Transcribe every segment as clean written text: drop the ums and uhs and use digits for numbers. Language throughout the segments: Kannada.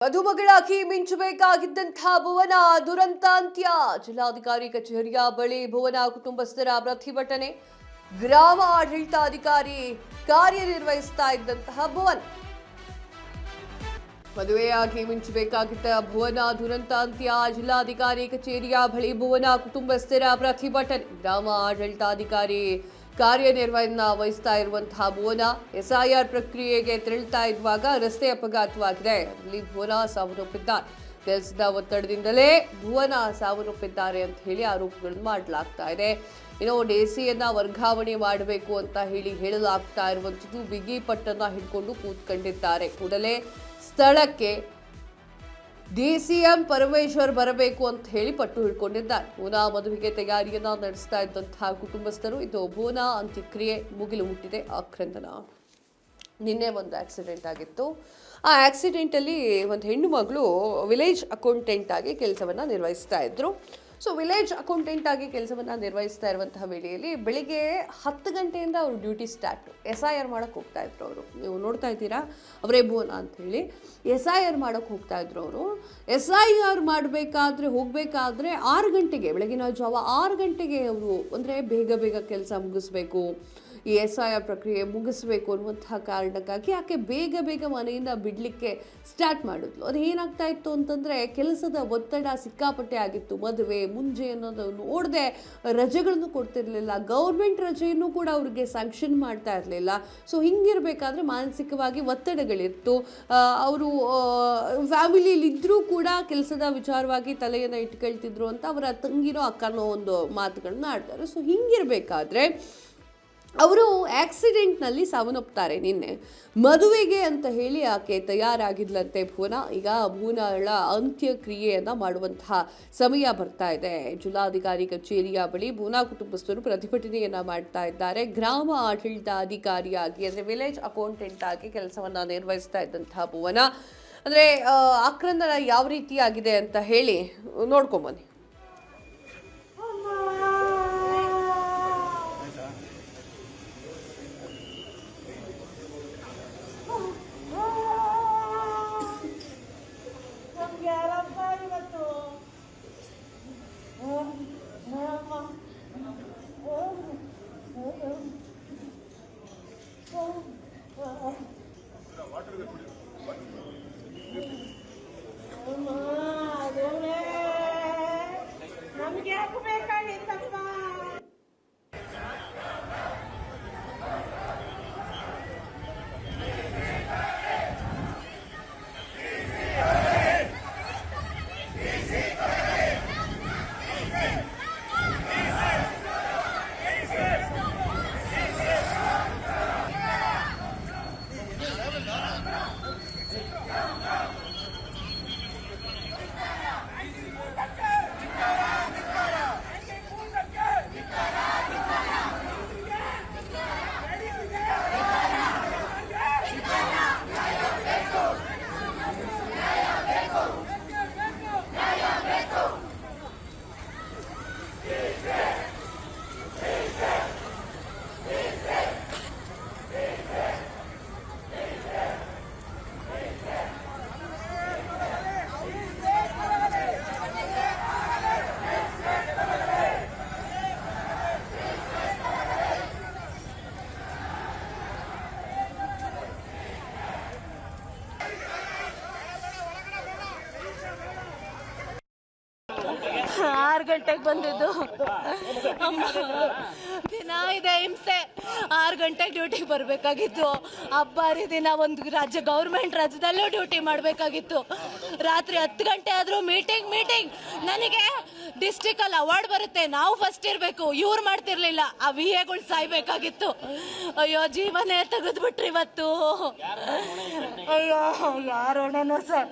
ಮಧುಮಗಳಾಗಿ ಮಿಂಚಬೇಕಾಗಿದ್ದಂತಹ ಭುವನ ದುರಂತಾಂತ್ಯ. ಜಿಲ್ಲಾಧಿಕಾರಿ ಕಚೇರಿಯ ಬಳಿ ಭುವನ ಕುಟುಂಬಸ್ಥರ ಪ್ರತಿಭಟನೆ. ಗ್ರಾಮ ಆಡಳಿತಾಧಿಕಾರಿ ಕಾರ್ಯನಿರ್ವಹಿಸ್ತಾ ಇದ್ದಂತಹ ಭುವನ ಮದುವೆಯಾಗಿ ಮಿಂಚಬೇಕಾಗಿದ್ದ ಭುವನ ದುರಂತಾಂತ್ಯ. ಜಿಲ್ಲಾಧಿಕಾರಿ ಕಚೇರಿಯ ಬಳಿ ಭುವನ ಕುಟುಂಬಸ್ಥರ ಪ್ರತಿಭಟನೆ. ಗ್ರಾಮ ಆಡಳಿತಾಧಿಕಾರಿ ಕಾರ್ಯನಿರ್ವಹಣೆ ವಹಿಸ್ತಾ ಇರುವಂತಹ ಭುವನ ಎಸ್ಐಆರ್ ಪ್ರಕ್ರಿಯೆಗೆ ತೆರಳುತ್ತಾ ಇರುವಾಗ ರಸ್ತೆ ಅಪಘಾತವಾಗಿದೆ. ಅಲ್ಲಿ ಭುವನ ಸಾವನ್ನಪ್ಪಿದ್ದಾರೆ. ಕೆಲಸದ ಒತ್ತಡದಿಂದಲೇ ಭುವನ ಸಾವನ್ನಪ್ಪಿದ್ದಾರೆ ಅಂತ ಹೇಳಿ ಆರೋಪಗಳನ್ನು ಮಾಡಲಾಗ್ತಾ ಇದೆ. ಇನ್ನು ಡಿಸಿಯನ್ನ ವರ್ಗಾವಣೆ ಮಾಡಬೇಕು ಅಂತ ಹೇಳಲಾಗ್ತಾ ಇರುವಂಥದ್ದು. ಬಿಗಿ ಪಟ್ಟನ್ನ ಹಿಡ್ಕೊಂಡು ಕೂತ್ಕೊಂಡಿದ್ದಾರೆ. ಕೂಡಲೇ ಸ್ಥಳಕ್ಕೆ ಡಿಸಿಎಂ ಪರಮೇಶ್ವರ್ ಬರಬೇಕು ಅಂತ ಹೇಳಿ ಪಟ್ಟು ಹಿಡ್ಕೊಂಡಿದ್ದಾರೆ. ಭುವನ ಮದುವೆಗೆ ತಯಾರಿಯನ್ನ ನಡೆಸ್ತಾ ಇದ್ದಂತಹ ಕುಟುಂಬಸ್ಥರು ಇದು ಭುವನ ಅಂತ್ಯಕ್ರಿಯೆ ಮುಗಿಲು ಮುಟ್ಟಿದೆ. ಆಕ್ರಂದನ. ನಿನ್ನೆ ಒಂದು ಆಕ್ಸಿಡೆಂಟ್ ಆಗಿತ್ತು. ಆ ಆಕ್ಸಿಡೆಂಟಲ್ಲಿ ಒಂದು ಹೆಣ್ಣು ಮಗಳು ವಿಲೇಜ್ ಅಕೌಂಟೆಂಟ್ ಆಗಿ ಕೆಲಸವನ್ನು ನಿರ್ವಹಿಸ್ತಾ ಇದ್ರು. ಸೊ ವಿಲೇಜ್ ಅಕೌಂಟೆಂಟ್ ಆಗಿ ಕೆಲಸವನ್ನು ನಿರ್ವಹಿಸ್ತಾ ಇರುವಂತಹ ವೇಳೆಯಲ್ಲಿ ಬೆಳಿಗ್ಗೆ 10 ಗಂಟೆಯಿಂದ ಅವ್ರ ಡ್ಯೂಟಿ ಸ್ಟಾರ್ಟ್. SIR ಮಾಡೋಕ್ಕೆ ಹೋಗ್ತಾ ಇದ್ರು ಅವರು. ನೀವು ನೋಡ್ತಾ ಇದ್ದೀರಾ, ಅವರೇ ಭುವನ ಅಂತ ಹೇಳಿ SIR ಮಾಡೋಕ್ಕೆ ಹೋಗ್ತಾ ಇದ್ರು ಅವರು. SIR ಹೋಗಬೇಕಾದ್ರೆ 6 ಗಂಟೆಗೆ, ಬೆಳಗಿನ ಜಾವ 6 ಗಂಟೆಗೆ ಅವರು ಅಂದರೆ ಬೇಗ ಕೆಲಸ ಮುಗಿಸ್ಬೇಕು, ಈ SIR ಪ್ರಕ್ರಿಯೆ ಮುಗಿಸ್ಬೇಕು ಅನ್ನುವಂತಹ ಕಾರಣಕ್ಕಾಗಿ ಆಕೆ ಬೇಗ ಮನೆಯಿಂದ ಬಿಡಲಿಕ್ಕೆ ಸ್ಟಾರ್ಟ್ ಮಾಡಿದ್ಲು. ಅದು ಏನಾಗ್ತಾ ಇತ್ತು ಅಂತಂದರೆ, ಕೆಲಸದ ಒತ್ತಡ ಸಿಕ್ಕಾಪಟ್ಟೆ ಆಗಿತ್ತು. ಮದುವೆ ಮುಂಜೆ ಅನ್ನೋದು ನೋಡದೆ ರಜೆಗಳನ್ನು ಕೊಡ್ತಿರ್ಲಿಲ್ಲ. ಗೌರ್ಮೆಂಟ್ ರಜೆಯನ್ನು ಕೂಡ ಅವ್ರಿಗೆ ಸ್ಯಾಂಕ್ಷನ್ ಮಾಡ್ತಾ ಇರಲಿಲ್ಲ. ಸೊ ಹಿಂಗಿರಬೇಕಾದ್ರೆ ಮಾನಸಿಕವಾಗಿ ಒತ್ತಡಗಳಿತ್ತು. ಅವರು ಫ್ಯಾಮಿಲಿಯಲ್ಲಿ ಇದ್ದರೂ ಕೂಡ ಕೆಲಸದ ವಿಚಾರವಾಗಿ ತಲೆಯನ್ನು ಇಟ್ಕೊಳ್ತಿದ್ರು ಅಂತ ಅವರ ತಂಗಿನೋ ಅಕ್ಕನೋ ಒಂದು ಮಾತುಗಳನ್ನ ಆಡ್ತಾರೆ. ಸೊ ಹಿಂಗಿರಬೇಕಾದ್ರೆ ಅವರು ಆಕ್ಸಿಡೆಂಟ್ನಲ್ಲಿ ಸಾವನ್ನಪ್ತಾರೆ. ನಿನ್ನೆ ಮದುವೆಗೆ ಅಂತ ಹೇಳಿ ಆಕೆ ತಯಾರಾಗಿದ್ಲಂತೆ ಭುವನ. ಈಗ ಭುವನಳ ಅಂತ್ಯಕ್ರಿಯೆಯನ್ನು ಮಾಡುವಂತಹ ಸಮಯ ಬರ್ತಾ ಇದೆ. ಜಿಲ್ಲಾಧಿಕಾರಿ ಕಚೇರಿಯ ಬಳಿ ಭುವನ ಕುಟುಂಬಸ್ಥರು ಪ್ರತಿಭಟನೆಯನ್ನು ಮಾಡ್ತಾ ಇದ್ದಾರೆ. ಗ್ರಾಮ ಆಡಳಿತಾಧಿಕಾರಿಯಾಗಿ ಅಂದರೆ ವಿಲೇಜ್ ಅಕೌಂಟೆಂಟ್ ಆಗಿ ಕೆಲಸವನ್ನು ನಿರ್ವಹಿಸ್ತಾ ಇದ್ದಂತಹ ಭುವನ ಅಂದರೆ ಆಕ್ರಂದನ ಯಾವ ರೀತಿಯಾಗಿದೆ ಅಂತ ಹೇಳಿ ನೋಡ್ಕೊಂಬನ್ನಿ. ಗಂಟೆಗೆ ಬಂದಿದ್ದು ದಿನ ಇದೆ ಹಿಂಸೆ. 6 ಗಂಟೆಗೆ ಡ್ಯೂಟಿಗೆ ಬರಬೇಕಾಗಿತ್ತು. ಹಬ್ಬ ಹರಿದಿನ ಒಂದು ಗೌರ್ಮೆಂಟ್ ರಾಜ್ಯದಲ್ಲೂ ಡ್ಯೂಟಿ ಮಾಡಬೇಕಾಗಿತ್ತು. ರಾತ್ರಿ 10 ಗಂಟೆ ಆದರೂ ಮೀಟಿಂಗ್. ನನಗೆ ಡಿಸ್ಟ್ರಿಕ್ಟಲ್ಲಿ ಅವಾರ್ಡ್ ಬರುತ್ತೆ, ನಾವು ಫಸ್ಟ್ ಇರಬೇಕು, ಇವ್ರು ಮಾಡ್ತಿರ್ಲಿಲ್ಲ. ಆ VAಗಳು ಸಾಯ್ಬೇಕಾಗಿತ್ತು. ಅಯ್ಯೋ, ಜೀವನೇ ತೆಗೆದ್ಬಿಟ್ರಿ ಇವತ್ತು. ಅಯ್ಯೋ, ಯಾರೋಣನೋ ಸರ್,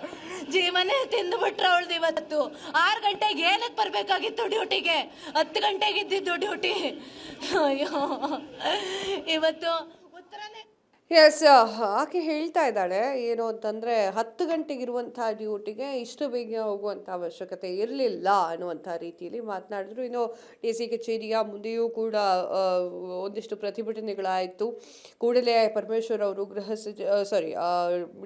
ಜೀವನೇ ತಿಂದುಬಿಟ್ರೆ ಅವಳ್ದು ಇವತ್ತು. 6 ಗಂಟೆಗೆ ಏನಕ್ಕೆ ಬರಬೇಕಾಗಿತ್ತು ಡ್ಯೂಟಿಗೆ? 10 ಗಂಟೆಗೆ ಇದ್ದಿದ್ದು ಡ್ಯೂಟಿ. ಅಯ್ಯೋ, ಇವತ್ತು ಉತ್ತರನೇ ಎಸ್, ಆಕೆ ಹೇಳ್ತಾ ಇದ್ದಾಳೆ ಏನು ಅಂತಂದರೆ 10 ಗಂಟೆಗಿರುವಂಥ ಡ್ಯೂಟಿಗೆ ಇಷ್ಟು ಬೇಗ ಹೋಗುವಂಥ ಅವಶ್ಯಕತೆ ಇರಲಿಲ್ಲ ಅನ್ನುವಂಥ ರೀತಿಯಲ್ಲಿ ಮಾತನಾಡಿದ್ರು. ಇನ್ನು ಡಿ ಸಿ ಕಚೇರಿಯ ಮುಂದೆಯೂ ಕೂಡ ಆ, ಒಂದಿಷ್ಟು ಪ್ರತಿಭಟನೆಗಳಾಯಿತು. ಕೂಡಲೇ ಪರಮೇಶ್ವರ್ ಅವರು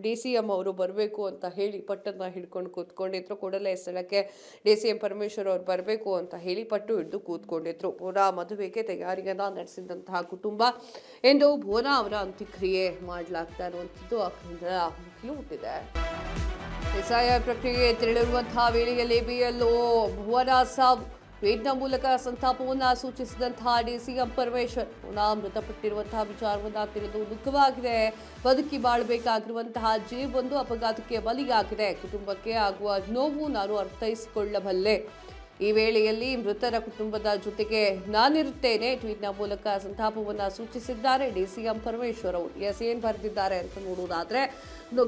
ಡಿ ಸಿ ಎಂ ಅವರು ಬರಬೇಕು ಅಂತ ಹೇಳಿ ಪಟ್ಟನ್ನು ಹಿಡ್ಕೊಂಡು ಕೂತ್ಕೊಂಡಿದ್ರು. ಕೂಡಲೇ ಸ್ಥಳಕ್ಕೆ ಡಿ ಸಿ ಎಂ ಪರಮೇಶ್ವರ್ ಅವರು ಬರಬೇಕು ಅಂತ ಹೇಳಿ ಪಟ್ಟು ಹಿಡಿದು ಕೂತ್ಕೊಂಡಿದ್ರು. ಭುವನಾ ಮದುವೆಗೆ ತಯಾರಿಯನ್ನು ನಡೆಸಿದಂತಹ ಕುಟುಂಬ ಎಂದು ಭುವನಾ ಅವರ ಅಂತ್ಯಕ್ರಿಯೆ ಮಾಡಲಾಗ್ತಾ ಇರುವಂಥದ್ದು ಅಖಂಡ ಮುಗಿಲು ಹುಟ್ಟಿದೆ. ಎಸ್ಐಆರ್ ಪ್ರಕ್ರಿಯೆ ತೆರಳಿರುವಂತಹ ವೇಳೆಯಲ್ಲಿ ಬಿಎಲ್ಒ ಭುವನಾ ಸಾವು ಟ್ವೀಟ್ನ ಮೂಲಕ ಸಂತಾಪವನ್ನು ಸೂಚಿಸಿದಂತಹ ಡಿಸಿಎಂ ಪರಮೇಶ್ವರ್ ಮೃತಪಟ್ಟಿರುವಂತಹ ವಿಚಾರವನ್ನು ತಿಳಿದು ದುಃಖವಾಗಿದೆ. ಬದುಕಿ ಬಾಳಬೇಕಾಗಿರುವಂತಹ ಜೀವೊಂದು ಅಪಘಾತಕ್ಕೆ ಬಲಿಯಾಗಿದೆ. ಕುಟುಂಬಕ್ಕೆ ಆಗುವ ನೋವು ನಾನು ಅರ್ಥೈಸಿಕೊಳ್ಳಬಲ್ಲೆ. ಈ ವೇಳೆಯಲ್ಲಿ ಮೃತರ ಕುಟುಂಬದ ಜೊತೆಗೆ ನಾನಿರುತ್ತೇನೆ. ಟ್ವೀಟ್ನ ಮೂಲಕ ಸಂತಾಪವನ್ನು ಸೂಚಿಸಿದ್ದಾರೆ ಡಿಸಿಎಂ ಪರಮೇಶ್ವರ್ ಅವರು. ಏನ್ ಬರೆದಿದ್ದಾರೆ ಅಂತ ನೋಡುವುದಾದ್ರೆ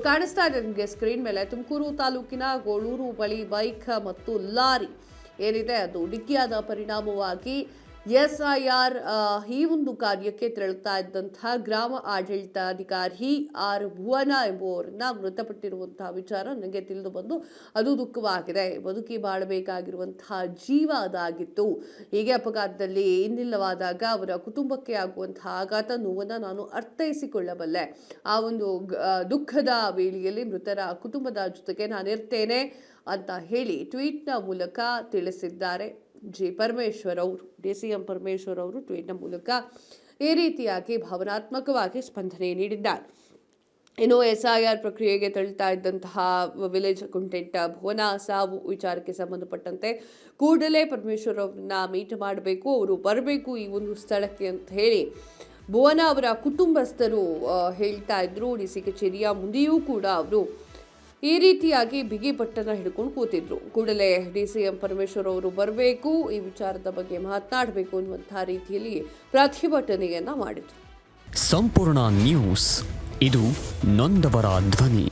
ಕಾಣಿಸ್ತಾ ಇದೆ ನಿಮಗೆ ಸ್ಕ್ರೀನ್ ಮೇಲೆ. ತುಮಕೂರು ತಾಲೂಕಿನ ಗೋಳೂರು ಬಳಿ ಬೈಕ್ ಮತ್ತು ಲಾರಿ ಏನಿದೆ ಅದು ಡಿಕ್ಕಿಯಾದ ಪರಿಣಾಮವಾಗಿ ಎಸ್ಐಆರ್ ಈ ಒಂದು ಕಾರ್ಯಕ್ಕೆ ತೆರಳುತ್ತಾ ಇದ್ದಂತಹ ಗ್ರಾಮ ಆಡಳಿತಾಧಿಕಾರಿ ಆರ್ ಭುವನಾ ಎಂಬುವರನ್ನ ಮೃತಪಟ್ಟಿರುವಂತಹ ವಿಚಾರ ನನಗೆ ತಿಳಿದು ಬಂದು ಅದು ದುಃಖವಾಗಿದೆ. ಬದುಕಿ ಬಾಳಬೇಕಾಗಿರುವಂತಹ ಜೀವ ಅದಾಗಿತ್ತು. ಹೀಗೆ ಅಪಘಾತದಲ್ಲಿ ಇನ್ನಿಲ್ಲವಾದಾಗ ಅವರ ಕುಟುಂಬಕ್ಕೆ ಆಗುವಂತಹ ಆಘಾತ ನೋವನ್ನು ನಾನು ಅರ್ಥೈಸಿಕೊಳ್ಳಬಲ್ಲೆ. ಆ ಒಂದು ದುಃಖದ ವೇಳೆಯಲ್ಲಿ ಮೃತರ ಕುಟುಂಬದ ಜೊತೆಗೆ ನಾನಿರ್ತೇನೆ ಅಂತ ಹೇಳಿ ಟ್ವೀಟ್ನ ಮೂಲಕ ತಿಳಿಸಿದ್ದಾರೆ ಪರಮೇಶ್ವರ್ ಅವರು. ಡಿಸಿಎಂ ಪರಮೇಶ್ವರ್ ಅವರು ಟ್ವೀಟ್ನ ಮೂಲಕ ಈ ರೀತಿಯಾಗಿ ಭಾವನಾತ್ಮಕವಾಗಿ ಸ್ಪಂದನೆ ನೀಡಿದ್ದಾರೆ. ಇನ್ನು ಎಸ್ಐಆರ್ ಪ್ರಕ್ರಿಯೆಗೆ ತೆರಳುತ್ತಾ ಇದ್ದಂತಹ ವಿಲೇಜ್ ಅಕೌಂಟೆಂಟ್ ಭುವನಾ ಸಾವು ವಿಚಾರಕ್ಕೆ ಸಂಬಂಧಪಟ್ಟಂತೆ ಕೂಡಲೇ ಪರಮೇಶ್ವರ್ ಅವರನ್ನ ಮೀಟ್ ಮಾಡಬೇಕು, ಅವರು ಬರಬೇಕು ಈ ಒಂದು ಸ್ಥಳಕ್ಕೆ ಅಂತ ಹೇಳಿ ಭುವನಾ ಅವರ ಕುಟುಂಬಸ್ಥರು ಹೇಳ್ತಾ ಇದ್ರು. ಡಿಸಿ ಕಚೇರಿಯ ಮುಂದೆಯೂ ಕೂಡ ಅವರು ಈ ರೀತಿಯಾಗಿ ಬಿಗಿ ಪಟ್ಟನ್ನು ಹಿಡ್ಕೊಂಡು ಕೂತಿದ್ರು. ಕೂಡಲೇ ಡಿಸಿಎಂ ಪರಮೇಶ್ವರ್ ಅವರು ಬರಬೇಕು, ಈ ವಿಚಾರದ ಬಗ್ಗೆ ಮಾತನಾಡಬೇಕು ಅನ್ನುವಂತಹ ರೀತಿಯಲ್ಲಿ ಪ್ರತಿಭಟನೆಯನ್ನ ಮಾಡಿದ್ರು. ಸಂಪೂರ್ಣ ನ್ಯೂಸ್, ಇದು ನೊಂದವರ ಧ್ವನಿ.